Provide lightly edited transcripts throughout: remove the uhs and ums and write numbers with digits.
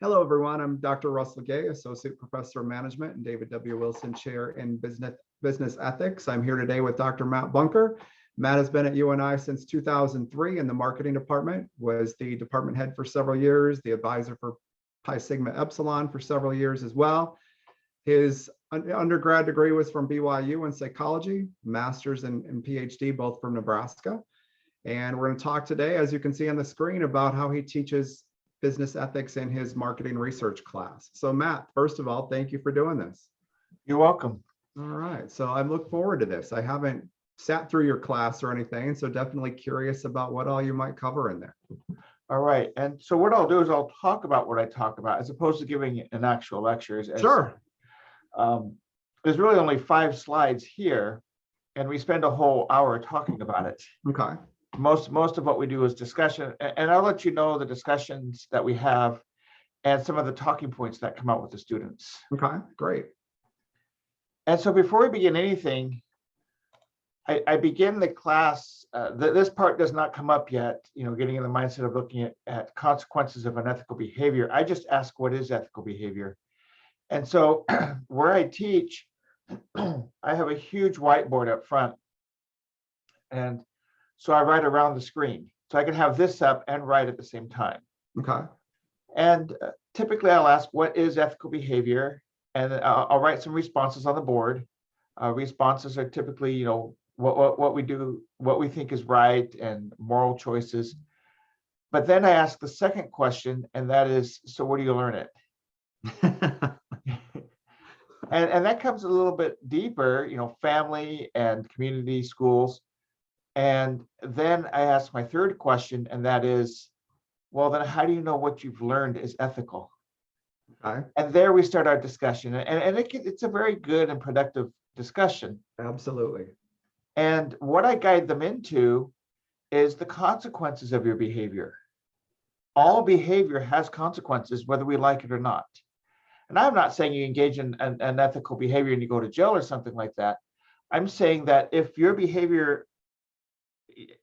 Hello, everyone. I'm Dr. Russell Guay, Associate Professor of Management and David W. Wilson Chair in Business Ethics. I'm here today with Dr. Matt Bunker. Matt has been at UNI since 2003 in the marketing department, was the department head for several years, the advisor for Pi Sigma Epsilon for several years as well. His undergrad degree was from BYU in psychology, master's and PhD, both from Nebraska. And we're going to talk today, as you can see on the screen, about how he teaches business ethics in his marketing research class. So Matt, first of all, thank you for doing this. You're welcome. All right, so I look forward to this. I haven't sat through your class or anything, so definitely curious about what all you might cover in there. All right, and so what I'll do is I'll talk about what I talk about as opposed to giving an actual lecture. Sure. There's really only 5 slides here, and we spend a whole hour talking about it. Okay. Most of what we do is discussion, and I'll let you know the discussions that we have and some of the talking points that come out with the students. Okay, great. And so before we begin anything, I begin the class, this part does not come up yet, getting in the mindset of looking at consequences of unethical behavior. I just ask, what is ethical behavior? And so where I teach, I have a huge whiteboard up front. And so I write around the screen. So I can have this up and write at the same time. Okay. And typically I'll ask, what is ethical behavior? And I'll write some responses on the board. Responses are typically, what we do, what we think is right, and moral choices. But then I ask the second question, and that is, so where do you learn it? and that comes a little bit deeper, family and community, schools. And then I ask my third question, and that is, well, then how do you know what you've learned is ethical? Okay. And there we start our discussion. And it's a very good and productive discussion. Absolutely. And what I guide them into is the consequences of your behavior. All behavior has consequences, whether we like it or not. And I'm not saying you engage in an unethical behavior and you go to jail or something like that. I'm saying that if your behavior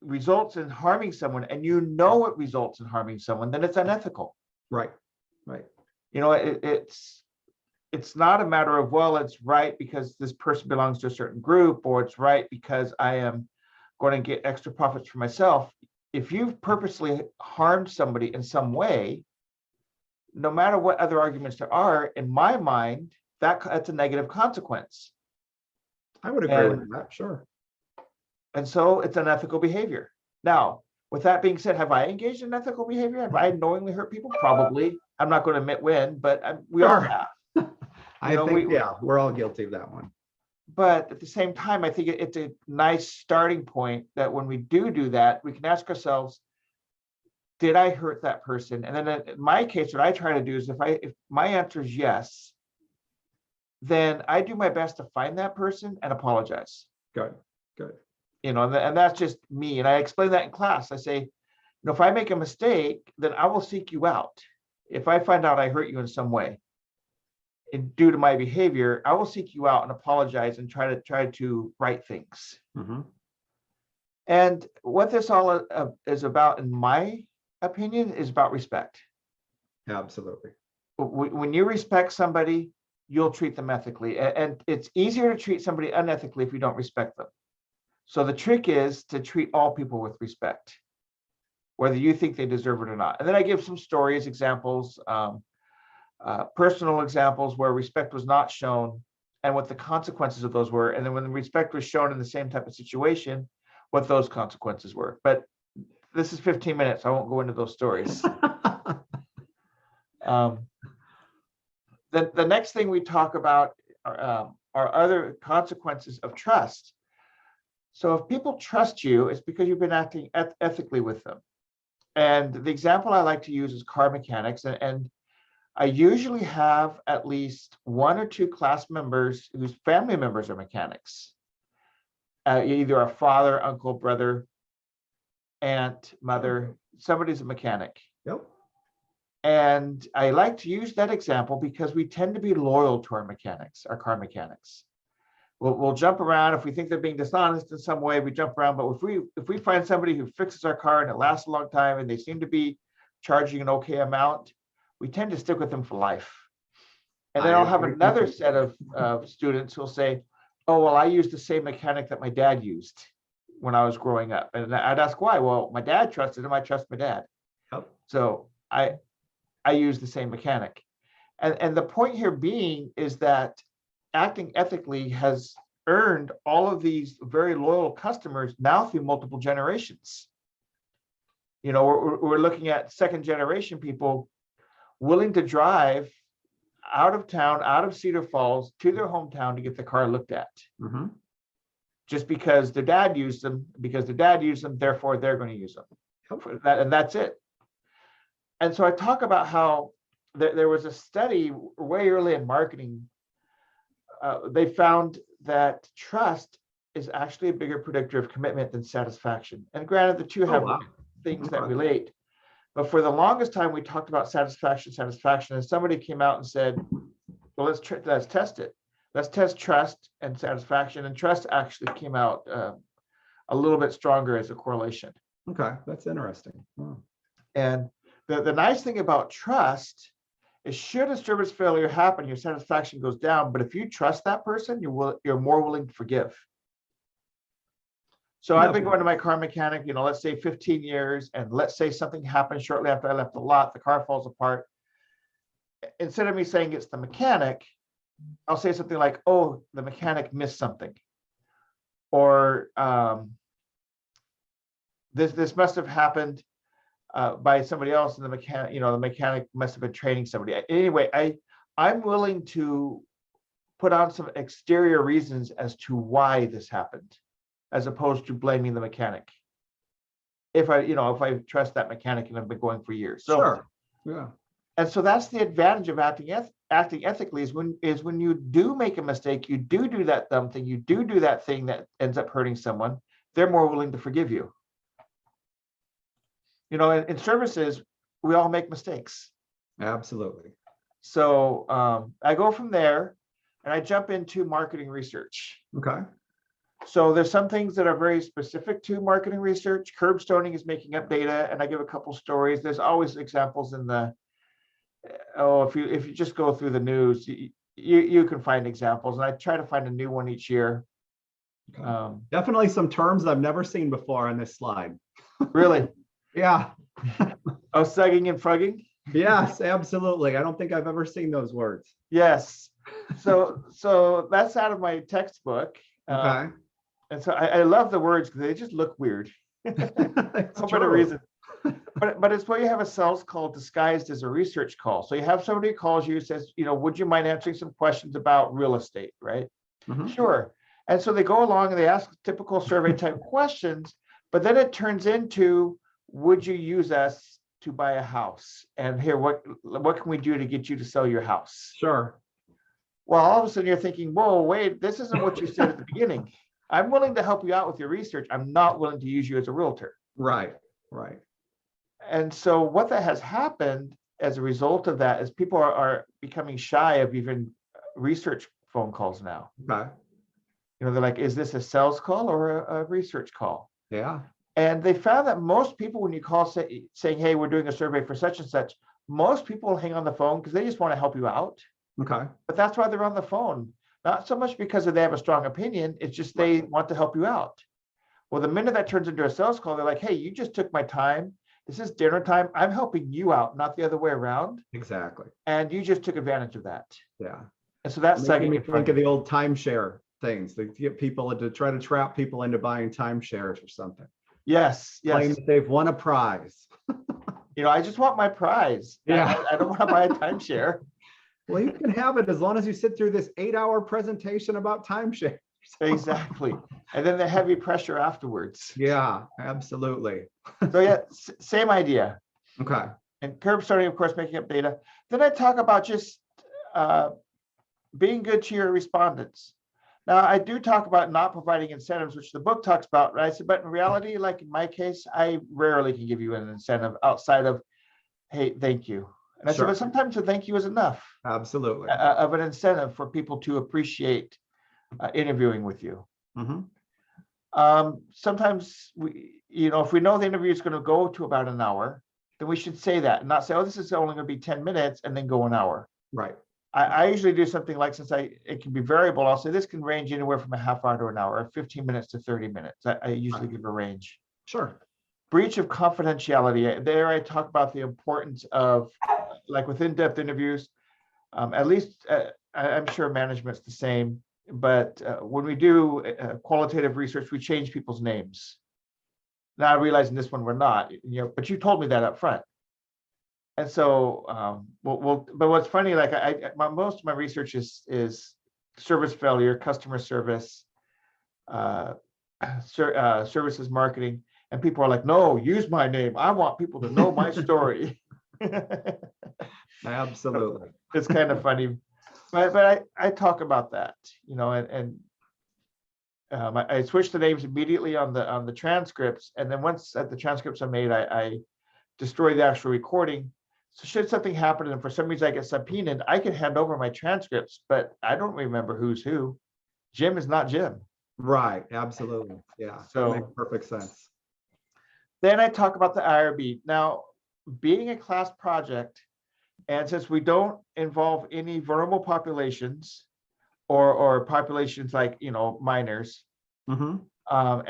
results in harming someone and it results in harming someone, then it's unethical. Right. It's not a matter of, well, it's right because this person belongs to a certain group, or it's right because I am going to get extra profits for myself. If you've purposely harmed somebody in some way, no matter what other arguments there are, in my mind, that's a negative consequence. I would agree with that, sure. And so it's unethical behavior. Now, with that being said, have I engaged in ethical behavior? Have I knowingly hurt people? Probably. I'm not going to admit when, but we all have. We're all guilty of that one. But at the same time, I think it's a nice starting point that when we do that, we can ask ourselves, did I hurt that person? And then in my case, what I try to do is if my answer is yes, then I do my best to find that person and apologize. Good. And that's just me. And I explain that in class. I say, if I make a mistake, then I will seek you out. If I find out I hurt you in some way, and due to my behavior, I will seek you out and apologize and try to right things. Mm-hmm. And what this all is about, in my opinion, is about respect. Absolutely. When you respect somebody, you'll treat them ethically. And it's easier to treat somebody unethically if you don't respect them. So the trick is to treat all people with respect, whether you think they deserve it or not. And then I give some stories, examples, personal examples where respect was not shown and what the consequences of those were. And then when the respect was shown in the same type of situation, what those consequences were. But this is 15 minutes. I won't go into those stories. The next thing we talk about are other consequences of trust. So if people trust you, it's because you've been acting ethically with them. And the example I like to use is car mechanics. And I usually have at least 1 or 2 class members whose family members are mechanics. Either a father, uncle, brother, aunt, mother, somebody's a mechanic. Yep. And I like to use that example because we tend to be loyal to our mechanics, our car mechanics. We'll jump around. If we think they're being dishonest in some way, we jump around. But if we find somebody who fixes our car and it lasts a long time and they seem to be charging an okay amount, we tend to stick with them for life. And I then I'll have agree another completely. set of students who'll say, oh, well, I used the same mechanic that my dad used when I was growing up. And I'd ask why. Well, my dad trusted him. I trust my dad. Yep. So I use the same mechanic. And the point here being is that acting ethically has earned all of these very loyal customers now through multiple generations. You know, we're looking at second generation people willing to drive out of town, out of Cedar Falls to their hometown to get the car looked at. Mm-hmm. Just because their dad used them, therefore they're going to use them. Yep. And that's it. And so I talk about how there was a study way early in marketing. They found that trust is actually a bigger predictor of commitment than satisfaction. And granted, the two have things that relate. But for the longest time, we talked about satisfaction, and somebody came out and said, well, let's test it. Let's test trust and satisfaction. And trust actually came out a little bit stronger as a correlation. Okay, that's interesting. Wow. And the nice thing about trust is, should a service failure happen, your satisfaction goes down. But if you trust that person, you're more willing to forgive. So I've been going to my car mechanic, you know, let's say 15 years, and let's say something happened shortly after I left the lot, the car falls apart. Instead of me saying it's the mechanic, I'll say something like, oh, the mechanic missed something. Or this must have happened by somebody else, and the mechanic must have been training somebody. Anyway, I'm willing to put on some exterior reasons as to why this happened, as opposed to blaming the mechanic. If I trust that mechanic and I've been going for years. So, sure. Yeah. And so that's the advantage of acting ethically is when you do make a mistake, you do that dumb thing, you do that thing that ends up hurting someone, they're more willing to forgive you. You know, in services, we all make mistakes. Absolutely. So I go from there and I jump into marketing research. Okay. So there's some things that are very specific to marketing research. Curb stoning is making up data, and I give a couple stories. There's always examples in the, if you just go through the news, you can find examples, and I try to find a new one each year. Okay. Definitely some terms I've never seen before on this slide. Really? Yeah. Oh, sugging and frugging? Yes, absolutely. I don't think I've ever seen those words. Yes. So that's out of my textbook. Okay. And so I love the words because they just look weird. For a reason. But it's where you have a sales call disguised as a research call. So you have somebody who calls you, says, would you mind answering some questions about real estate, right? Mm-hmm. Sure. And so they go along and they ask typical survey type questions, but then it turns into, would you use us to buy a house? And here, what can we do to get you to sell your house? Sure. Well, all of a sudden you're thinking, whoa, wait, this isn't what you said at the beginning. I'm willing to help you out with your research. I'm not willing to use you as a realtor. Right. And so what that has happened as a result of that is people are becoming shy of even research phone calls now. Okay. They're like, is this a sales call or a research call? Yeah. And they found that most people, when you call saying, hey, we're doing a survey for such and such, most people hang on the phone because they just want to help you out. Okay. But that's why they're on the phone. Not so much because they have a strong opinion. It's just they want to help you out. Well, the minute that turns into a sales call, they're like, hey, you just took my time. This is dinner time. I'm helping you out, not the other way around. Exactly. And you just took advantage of that. Yeah. And so that's making me think of the old timeshare things. They get people to try to trap people into buying timeshares or something. Yes. Claim that they've won a prize. I just want my prize. Yeah. I don't want to buy a timeshare. Well, you can have it as long as you sit through this 8-hour presentation about timeshare. Exactly. And then the heavy pressure afterwards. Yeah, absolutely. So yeah, same idea. Okay. And curb stoning, of course, making up data. Then I talk about just being good to your respondents. Now, I do talk about not providing incentives, which the book talks about, right? So, but in reality, like in my case, I rarely can give you an incentive outside of, hey, thank you. And I said, but sometimes a thank you is enough. Absolutely. Of an incentive for people to appreciate interviewing with you. Mm-hmm. Sometimes if we know the interview is going to go to about an hour, then we should say that and not say, oh, this is only going to be 10 minutes and then go an hour. Right. I usually do something like, since it can be variable, I'll say this can range anywhere from a half hour to an hour, or 15 minutes to 30 minutes. I usually give a range. Sure. Breach of confidentiality. There I talk about the importance of, like with in-depth interviews, at least I'm sure management's the same, but when we do qualitative research, we change people's names. Now I realize in this one we're not, but you told me that up front. And so, but what's funny, like most of my research is service failure, customer service, services marketing, and people are like, no, use my name. I want people to know my story. Absolutely. It's kind of funny, but I talk about that, I switched the names immediately on the transcripts, and then once the transcripts are made, I destroy the actual recording. So should something happen and for some reason I get subpoenaed, I can hand over my transcripts, but I don't remember who's who. Jim is not Jim. Right. Absolutely. Yeah. So that makes perfect sense. Then I talk about the IRB. Now, being a class project, and since we don't involve any vulnerable populations or populations like, minors, and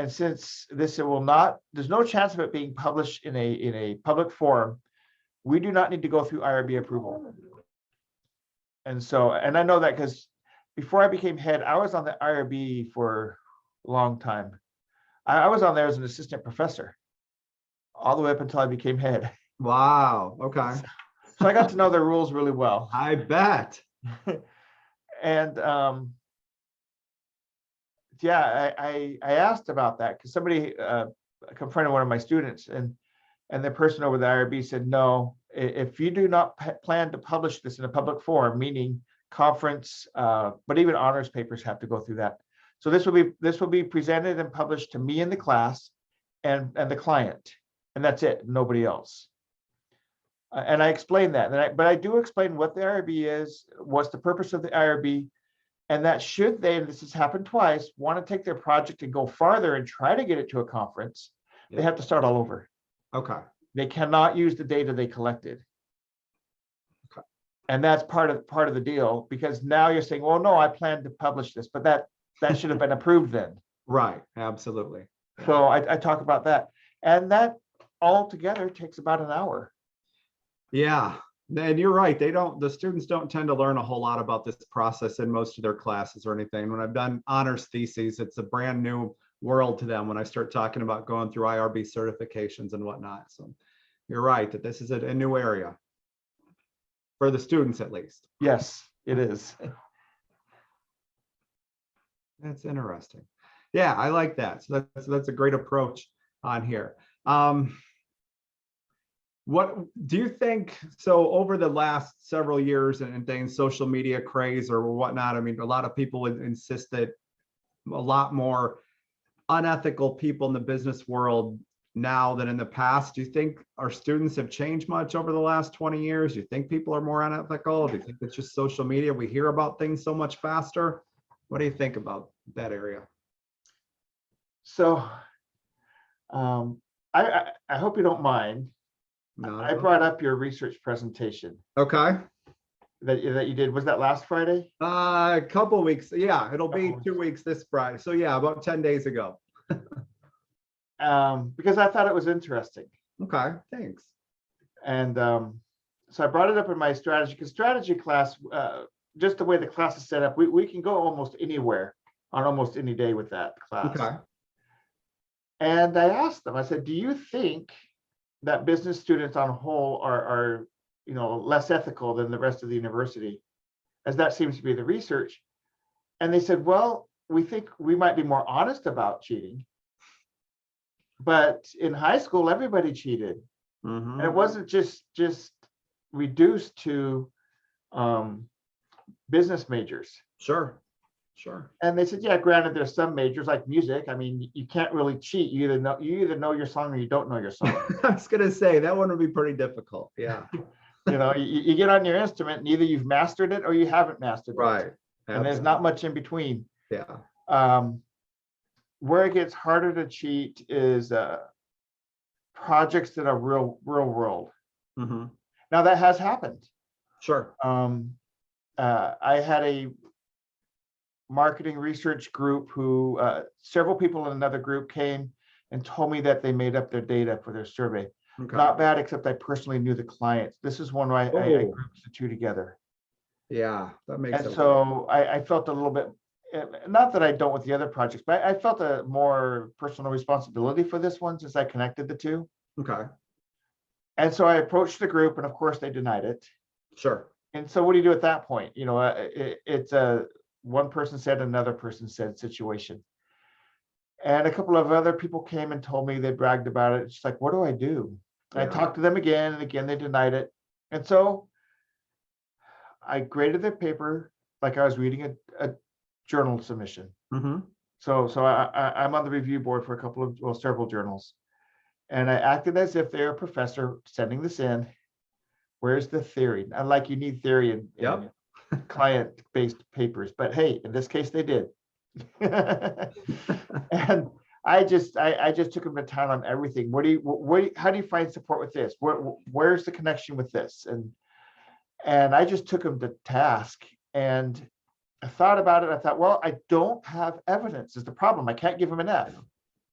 since there's no chance of it being published in a public forum, we do not need to go through IRB approval. And so, and I know that because before I became head, I was on the IRB for a long time. I was on there as an assistant professor all the way up until I became head. Wow. Okay. So I got to know their rules really well. I bet. And yeah, I asked about that because somebody confronted one of my students, and the person over the IRB said, no, if you do not plan to publish this in a public forum, meaning conference, but even honors papers have to go through that. So this will be presented and published to me in the class and the client, and that's it, nobody else. And I explained that, but I do explain what the IRB is, what's the purpose of the IRB, and that should they, and this has happened twice, want to take their project and go farther and try to get it to a conference, they have to start all over. Okay. They cannot use the data they collected. Okay. And that's part of the deal, because now you're saying, well, no, I plan to publish this, but that should have been approved then. Right. Absolutely. So I talk about that. And that altogether takes about an hour. Yeah. And you're right. The students don't tend to learn a whole lot about this process in most of their classes or anything. When I've done honors theses, it's a brand new world to them when I start talking about going through IRB certifications and whatnot. So you're right that this is a new area for the students, at least. Yes, it is. That's interesting. Yeah, I like that. So that's a great approach on here. What do you think? So over the last several years and things, social media craze or whatnot, I mean, a lot of people would insist that a lot more unethical people in the business world now than in the past. Do you think our students have changed much over the last 20 years? Do you think people are more unethical? Do you think it's just social media? We hear about things so much faster. What do you think about that area? So I hope you don't mind. No. I brought up your research presentation. Okay. That you did. Was that last Friday? A couple weeks. Yeah, it'll be 2 weeks this Friday. So yeah, about 10 days ago. Because I thought it was interesting. Okay, thanks. And so I brought it up in my strategy, because strategy class, just the way the class is set up, we can go almost anywhere on almost any day with that class. Okay. And I asked them, I said, do you think that business students on whole are less ethical than the rest of the university, as that seems to be the research? And they said, well, we think we might be more honest about cheating, but in high school everybody cheated. And it wasn't just reduced to business majors. Sure. And they said, yeah, granted, there's some majors like music. I mean, you can't really cheat. You either know your song or you don't know your song. I was gonna say that one would be pretty difficult. Yeah. You get on your instrument and either you've mastered it or you haven't mastered it. Right. And there's not much in between. Yeah. Where it gets harder to cheat is projects that are real world. Mhm. Now that has happened. Sure. I had a marketing research group who several people in another group came and told me that they made up their data for their survey. Okay. Not bad, except I personally knew the clients. This is one where I Oh, grouped the two together. yeah, that makes And it. so I felt a little bit, not that I don't with the other projects, but I felt a more personal responsibility for this one since I connected the two. Okay. And so I approached the group, and of course they denied it. Sure. And so what do you do at that point? You know, it's a one person said, another person said situation. And a couple of other people came and told me, they bragged about it. It's like, what do I do? I Yeah. talked to them again, and again they denied it. And so I graded their paper like I was reading a journal submission. Mhm. So I'm on the review board for a couple of, well, several journals. And I acted as if they're a professor sending this in. Where's the theory? Unlike you need theory in Yep. client-based papers, but hey, in this case they did. And I just took them to town on everything. How do you find support with this? Where's the connection with this? And I just took them to task. And I thought about it. I thought, well, I don't have evidence is the problem. I can't give them an F.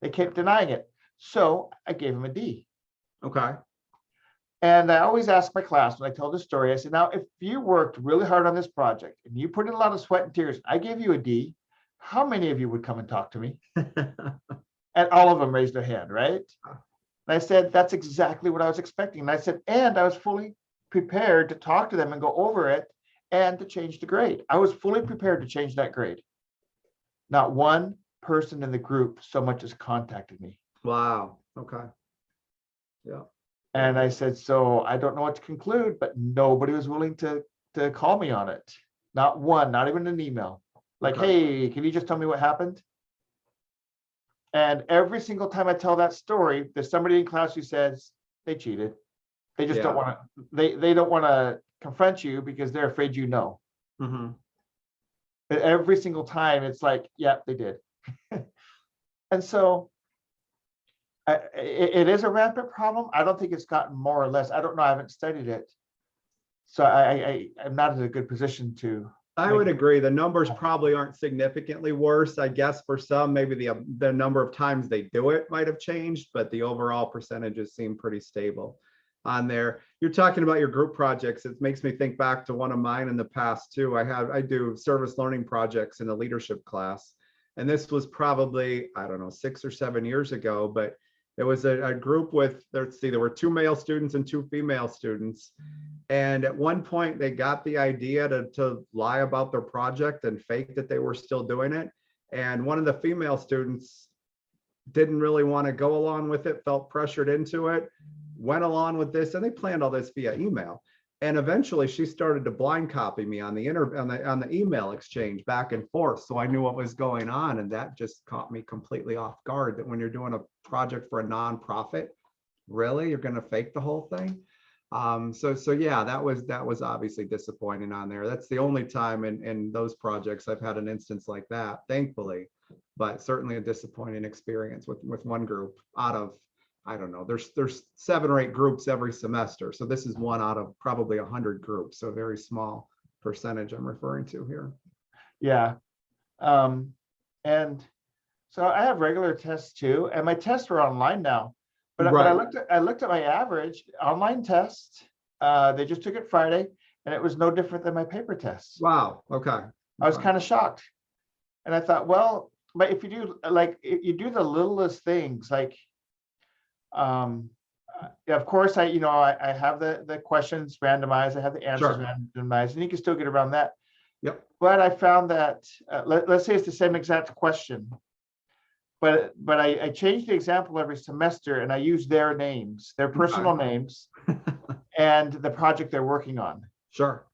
They kept denying it. So I gave them a D. Okay. And I always ask my class when I tell this story, I said, now, if you worked really hard on this project and you put in a lot of sweat and tears, I gave you a D, how many of you would come and talk to me? And all of them raised their hand, right? And I said, that's exactly what I was expecting. And I said, and I was fully prepared to talk to them and go over it and to change the grade. I was fully prepared to change that grade. Not one person in the group so much as contacted me. Wow. Okay. Yeah. And I said, so I don't know what to conclude, but nobody was willing to call me on it. Not one, not even an email. Like, Okay. hey, can you just tell me what happened? And every single time I tell that story, there's somebody in class who says they cheated. They just don't Yeah. want to, they don't want to confront you because they're afraid you know. Mhm. But every single time it's like, yeah, they did. And so it is a rampant problem. I don't think it's gotten more or less. I don't know. I haven't studied it. So I'm not in a good position to. I would agree. The numbers probably aren't significantly worse. I guess for some, maybe the number of times they do it might have changed, but the overall percentages seem pretty stable on there. You're talking about your group projects. It makes me think back to one of mine in the past too. I do service learning projects in the leadership class. And this was probably, I don't know, 6 or 7 years ago, but it was a group with, let's see, there were 2 male students and 2 female students. And at one point they got the idea to lie about their project and fake that they were still doing it. And one of the female students didn't really want to go along with it, felt pressured into it, went along with this, and they planned all this via email. And eventually she started to blind copy me on the email exchange back and forth. So I knew what was going on. And that just caught me completely off guard, that when you're doing a project for a nonprofit, really, you're going to fake the whole thing. So yeah, that was obviously disappointing on there. That's the only time in those projects I've had an instance like that, thankfully, but certainly a disappointing experience with one group out of, I don't know, there's 7 or 8 groups every semester. So this is one out of probably 100 groups. So a very small percentage I'm referring to here. Yeah. And so I have regular tests too, and my tests are online now. But Right. I looked at my average online test. They just took it Friday, and it was no different than my paper tests. Wow. Okay. I was kind of shocked, and I thought, well, but if you do the littlest things, like, of course, I have the questions randomized, I have the answers Sure. randomized, and you can still get around that. Yep. But I found that let's say it's the same exact question. But I change the example every semester, and I use their names, their personal names, and the project they're working on. Sure.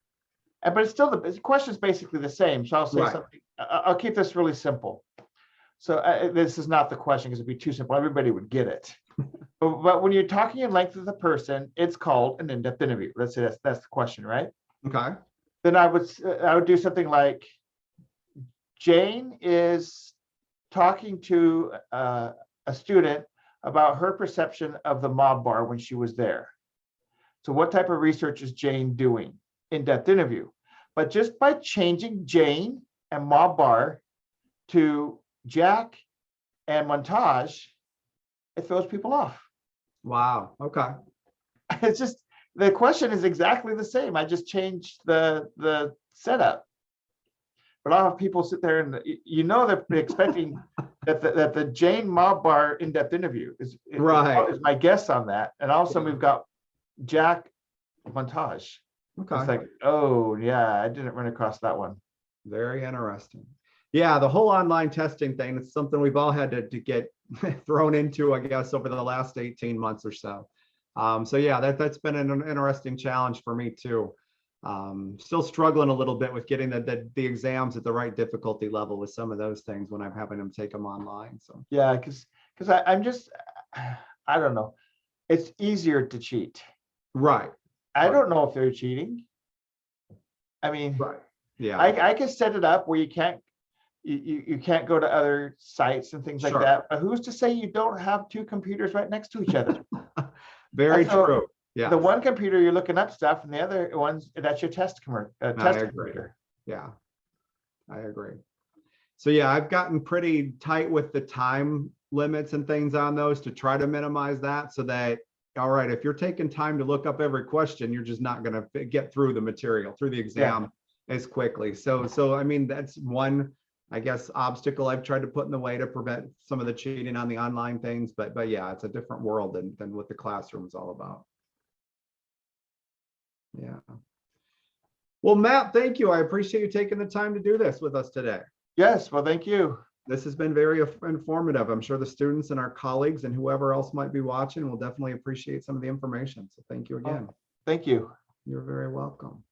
But it's still the question is basically the same. So I'll say Right. something. I'll keep this really simple. So this is not the question because it'd be too simple. Everybody would get it. But when you're talking in length with a person, it's called an in-depth interview. Let's say that's the question, right? Okay. Then I would do something like, Jane is talking to a student about her perception of the mob bar when she was there. So what type of research is Jane doing? In-depth interview. But just by changing Jane and Ma Bar to Jack and montage, it throws people off. Wow. Okay. It's just, the question is exactly the same. I just changed the setup. But I'll have people sit there and they're expecting that the Jane Ma Bar in-depth interview is my guess on that. And also we've got Jack montage. Okay. It's like, oh yeah, I didn't run across that one. Very interesting. Yeah, the whole online testing thing is something we've all had to get thrown into, I guess, over the last 18 months or so. So yeah, that's been an interesting challenge for me too. Still struggling a little bit with getting the exams at the right difficulty level with some of those things when I'm having them take them online. So yeah, because I'm just, I don't know. It's easier to cheat. right. I don't know if they're cheating. I mean, Right. Yeah. I can set it up where you can't go to other sites and things like that. But who's to say you don't have two computers right next to each other? Very true. Yeah. The one computer you're looking up stuff, and the other one's that's your test computer. Yeah, I agree. So yeah, I've gotten pretty tight with the time limits and things on those to try to minimize that, so that, all right, if you're taking time to look up every question, you're just not going to get through the material, through the exam as quickly. So I mean, that's one, I guess, obstacle I've tried to put in the way to prevent some of the cheating on the online things. But yeah, it's a different world than what the classroom is all about. Yeah. Well, Matt, thank you. I appreciate you taking the time to do this with us today. Yes, well, thank you. This has been very informative. I'm sure the students and our colleagues and whoever else might be watching will definitely appreciate some of the information. So thank you again. Thank you. You're very welcome.